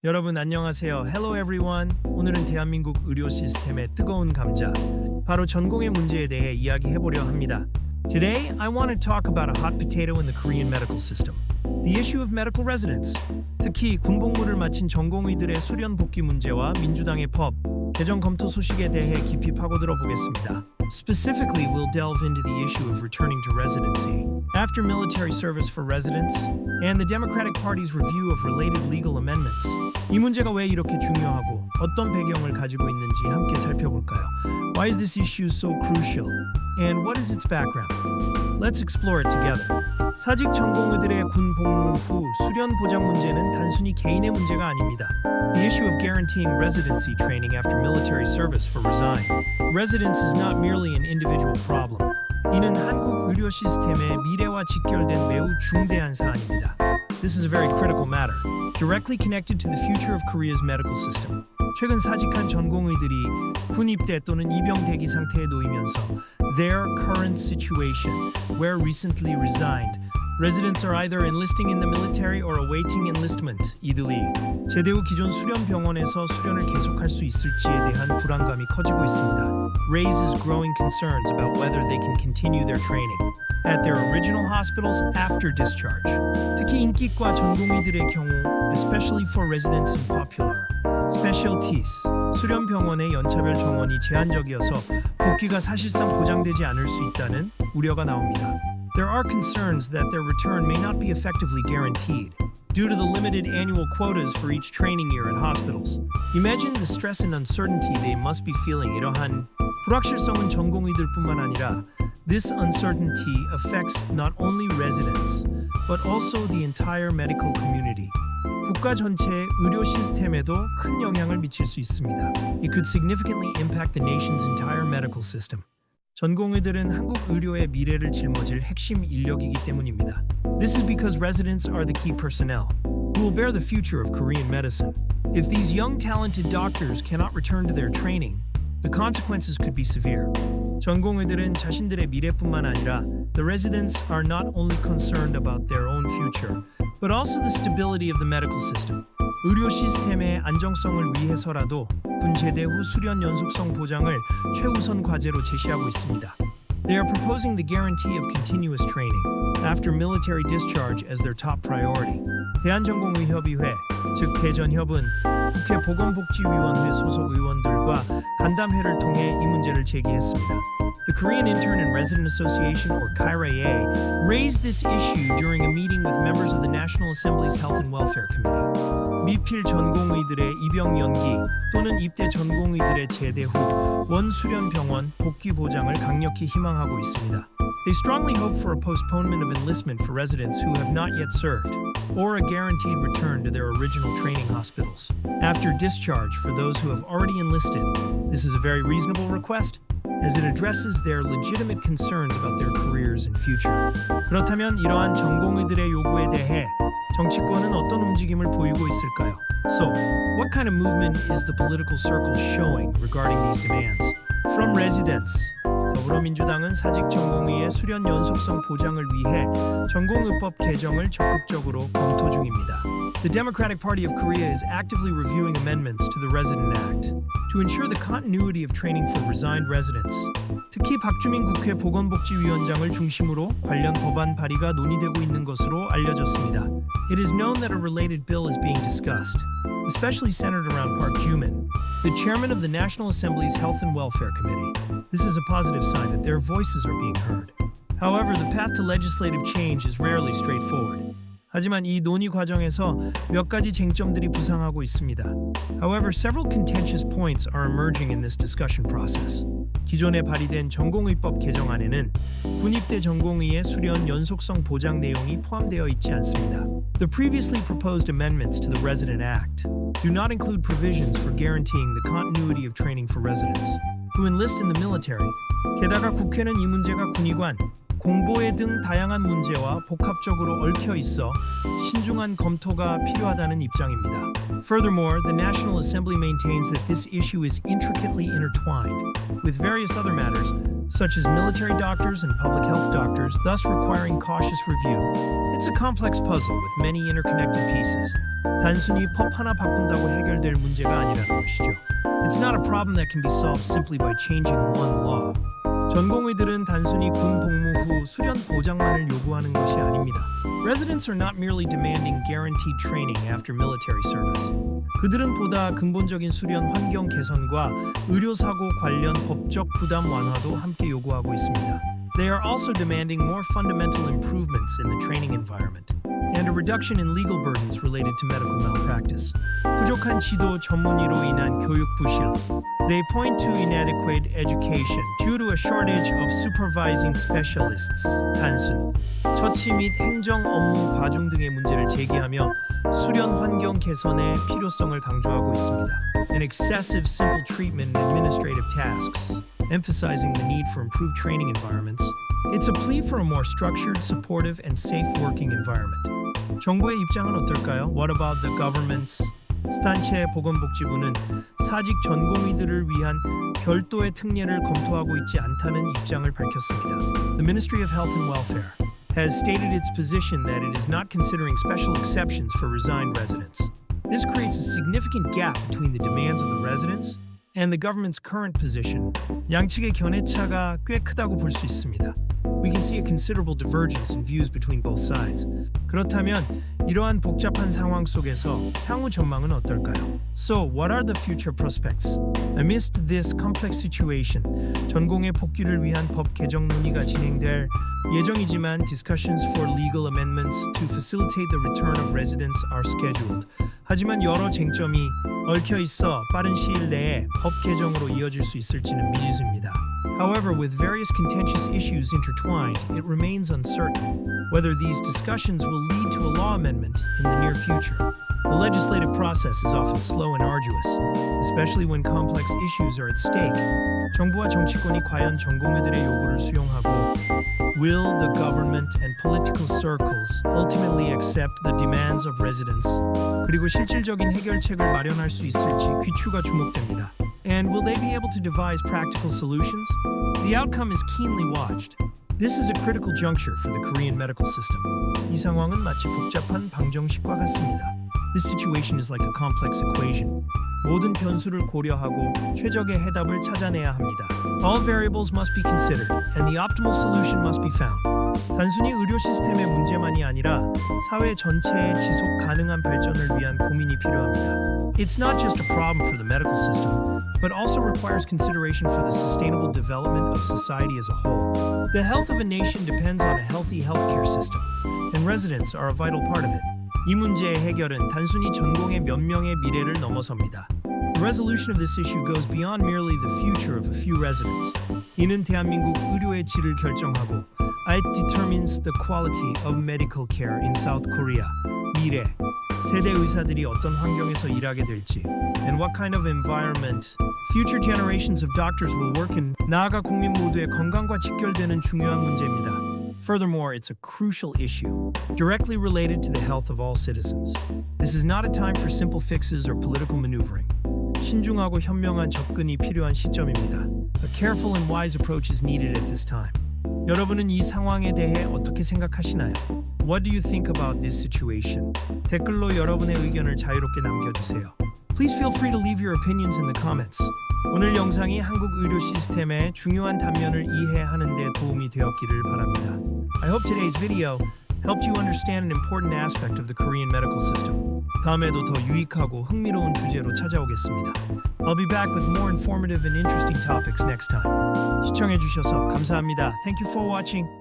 여러분 안녕하세요. Hello everyone. 오늘은 대한민국 의료 시스템의 뜨거운 감자, 바로 전공의 문제에 대해 이야기해보려 합니다. Today, I want to talk about a hot potato in the Korean medical system. The issue of medical residents. 특히 군복무를 마친 전공의들의 수련 복귀 문제와 민주당의 법, 개정 검토 소식에 대해 깊이 파고들어 보겠습니다. Specifically, we'll delve into the issue of returning to residency after military service for residents and the Democratic Party's review of related legal amendments. 이 문제가 왜 이렇게 중요하고 어떤 배경을 가지고 있는지 함께 살펴볼까요? Why is this issue so crucial? And what is its background? Let's explore it together. 사직 전공의들의 군 복무 후 수련 보장 문제는 단순히 개인의 문제가 아닙니다. The issue of guaranteeing residency training after military service for resign. Residence is not merely an individual problem. 이는 한국 의료 시스템의 미래와 직결된 매우 중대한 사안입니다. This is a very critical matter, directly connected to the future of Korea's medical system. 최근 사직한 전공의들이 군 입대 또는 입영 대기 상태에 놓이면서 their current situation, where recently resigned, residents are either enlisting in the military or awaiting enlistment. 이들이 제대 후 기존 수련 병원에서 수련을 계속할 수 있을지에 대한 불안감이 커지고 있습니다. Raises growing concerns about whether they can continue their training at their original hospitals after discharge. 특히 인기과 전공의들의 경우, especially for residents in popular specialties, 수련 병원의 연차별 정원이 제한적이어서 복귀가 사실상 보장되지 않을 수 있다는 우려가 나옵니다. There are concerns that their return may not be effectively guaranteed due to the limited annual quotas for each training year at hospitals. Imagine the stress and uncertainty they must be feeling. 이러한 불확실성은 전공의들뿐만 아니라 this uncertainty affects not only residents but also the entire medical community. 국가 전체의 의료 시스템에도 큰 영향을 미칠 수 있습니다. It could significantly impact the nation's entire medical system. 전공의들은 한국 의료의 미래를 짊어질 핵심 인력이기 때문입니다. This is because residents are the key personnel who will bear the future of Korean medicine. If these young talented doctors cannot return to their training, the consequences could be severe. 전공의들은 자신들의 미래뿐만 아니라 the residents are not only concerned about their own future, but also the stability of the medical system. 의료 시스템의 안정성을 위해서라도 군 제대 후 수련 연속성 보장을 최우선 과제로 제시하고 있습니다. They are proposing the guarantee of continuous training after military discharge as their top priority. 대한전공의협의회, 즉 대전협은 국회 보건복지위원회 소속 의원들과 간담회를 통해 이 문제를 제기했습니다. The Korean Intern and Resident Association, or KIRA, raised this issue during a meeting with members of the National Assembly's Health and Welfare Committee. 미필 전공의들의 입영 연기 또는 입대 전공의들의 제대 후 원수련 병원 복귀 보장을 강력히 희망하고 있습니다. They strongly hope for a postponement of enlistment for residents who have not yet served, or a guaranteed return to their original training hospitals. After discharge for those who have already enlisted, this is a very reasonable request, as it addresses their legitimate concerns about their careers and future. 그렇다면 이러한 전공의들의 요구에 대해 정치권은 어떤 움직임을 보이고 있을까요? So, what kind of movement is the political circle showing regarding these demands? From residents, 더불어민주당은 사직 전공의의 수련 연속성 보장을 위해 전공의법 개정을 적극적으로 검토 중입니다. The Democratic Party of Korea is actively reviewing amendments to the Resident Act to ensure the continuity of training for resigned residents. 특히 박주민 국회 보건복지위원장을 중심으로 관련 법안 발의가 논의되고 있는 것으로 알려졌습니다. It is known that a related bill is being discussed, especially centered around Park Joo-min, the chairman of the National Assembly's Health and Welfare Committee. This is a positive sign that their voices are being heard. However, the path to legislative change is rarely straightforward. 하지만 이 논의 과정에서 몇 가지 쟁점들이 부상하고 있습니다. However, several contentious points are emerging in this discussion process. 기존에 발의된 전공의법 개정안에는 군입대 전공의의 수련 연속성 보장 내용이 포함되어 있지 않습니다. The previously proposed amendments to the Resident Act do not include provisions for guaranteeing the continuity of training for residents who enlist in the military. 게다가 국회는 이 문제가 군의관, 공보회 등 다양한 문제와 복합적으로 얽혀 있어 신중한 검토가 필요하다는 입장입니다. Furthermore, the National Assembly maintains that this issue is intricately intertwined with various other matters, such as military doctors and public health doctors, thus requiring cautious review. It's a complex puzzle with many interconnected pieces. 단순히 법 하나 바꾼다고 해결될 문제가 아니라는 것이죠. It's not a problem that can be solved simply by changing one law. 전공의들은 단순히 군 복무 후 수련 보장만을 요구하는 것이 아닙니다. Residents are not merely demanding guaranteed training after military service. 그들은 보다 근본적인 수련 환경 개선과 의료사고 관련 법적 부담 완화도 함께 요구하고 있습니다. They are also demanding more fundamental improvements in the training environment and a reduction in legal burdens related to medical malpractice. 부족한 지도 전문의로 인한 교육 부실. They point to inadequate education due to a shortage of supervising specialists. 단순, 처치 및 행정 업무 과중 등의 문제를 제기하며 수련 환경 개선의 필요성을 강조하고 있습니다. An excessive simple treatment and administrative tasks, emphasizing the need for improved training environments. It's a plea for a more structured, supportive, and safe working environment. 정부의 입장은 어떨까요? What about the government's? 스탄체 보건복지부는 사직 전공의들을 위한 별도의 특례를 검토하고 있지 않다는 입장을 밝혔습니다. The Ministry of Health and Welfare has stated its position that it is not considering special exceptions for resigned residents. This creates a significant gap between the demands of the residents and the government's current position. 양측의 견해차가 꽤 크다고 볼 수 있습니다. We can see a considerable divergence in views between both sides. 그렇다면 이러한 복잡한 상황 속에서 향후 전망은 어떨까요? So, what are the future prospects? Amidst this complex situation, 전공의 복귀를 위한 법 개정 논의가 진행될 예정이지만 discussions for legal amendments to facilitate the return of residents are scheduled. 하지만 여러 쟁점이 얽혀 있어 빠른 시일 내에 법 개정으로 이어질 수 있을지는 미지수입니다. However, with various contentious issues intertwined, it remains uncertain whether these discussions will lead to a law amendment in the near future. The legislative process is often slow and arduous, especially when complex issues are at stake. 정부와 정치권이 과연 전공의들의 요구를 수용하고 will the government and political circles ultimately accept the demands of residents? 그리고 실질적인 해결책을 마련할 수 있을지 귀추가 주목됩니다. And will they be able to devise practical solutions? The outcome is keenly watched. This is a critical juncture for the Korean medical system. 이 상황은 마치 복잡한 방정식과 같습니다. This situation is like a complex equation. 모든 변수를 고려하고 최적의 해답을 찾아내야 합니다. All variables must be considered, and the optimal solution must be found. 단순히 의료 시스템의 문제만이 아니라 사회 전체의 지속 가능한 발전을 위한 고민이 필요합니다. It's not just a problem for the medical system, but also requires consideration for the sustainable development of society as a whole. The health of a nation depends on a healthy healthcare system, and residents are a vital part of it. 이 문제의 해결은 단순히 전공의 몇 명의 미래를 넘어섭니다. The resolution of this issue goes beyond merely the future of a few residents. 이는 대한민국 의료의 질을 결정하고 It determines the quality of medical care in South Korea. 미래, 세대 의사들이 어떤 환경에서 일하게 될지 and what kind of environment future generations of doctors will work in. 나아가 국민 모두의 건강과 직결되는 중요한 문제입니다. Furthermore, it's a crucial issue, directly related to the health of all citizens. This is not a time for simple fixes or political maneuvering. 신중하고 현명한 접근이 필요한 시점입니다. A careful and wise approach is needed at this time. 여러분은 이 상황에 대해 어떻게 생각하시나요? What do you think about this situation? 댓글로 여러분의 의견을 자유롭게 남겨주세요. Please feel free to leave your opinions in the comments. 오늘 영상이 한국 의료 시스템의 중요한 단면을 이해하는 데 도움이 되었기를 바랍니다. I hope today's video helped you understand an important aspect of the Korean medical system. 다음에도 더 유익하고 흥미로운 주제로 찾아오겠습니다. I'll be back with more informative and interesting topics next time. 시청해주셔서 감사합니다. Thank you for watching.